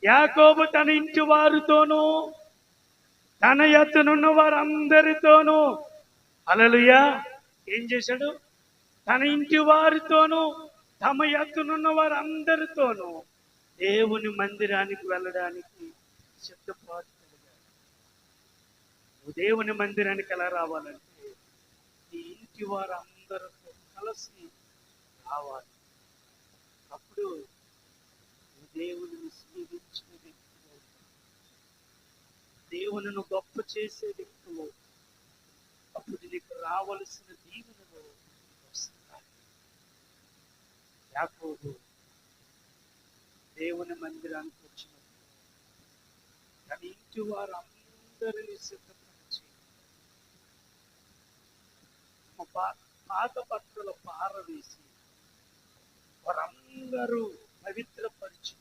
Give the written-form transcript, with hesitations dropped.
యాకోబు తన ఇంటి వారితోనూ తన ఎత్తునున్న వారందరితోనూ హల్లెలూయా ఏం చేశాడు? తన ఇంటి వారితోనూ తమ ఎత్తునున్న వారందరితోనూ దేవుని మందిరానికి వెళ్ళడానికి సిద్ధపాటు కలిగాడు. నువ్వు దేవుని మందిరానికి ఎలా రావాలంటే నీ ఇంటి వారందరితో కలిసి రావాలి. అప్పుడు నువ్వు దేవుని స్మరించిన వ్యక్తులు, దేవునిని గొప్ప చేసే వ్యక్తులు, అప్పుడు నీకు రావలసిన దీవెనలు వస్తాయి. యాకోబు దేవుని మందిరానికి వచ్చినప్పుడు తన ఇంటి వారందరినీ సిద్ధపరిచి పాత బట్టలు పారవేసి వారందరూ పవిత్రపరిచి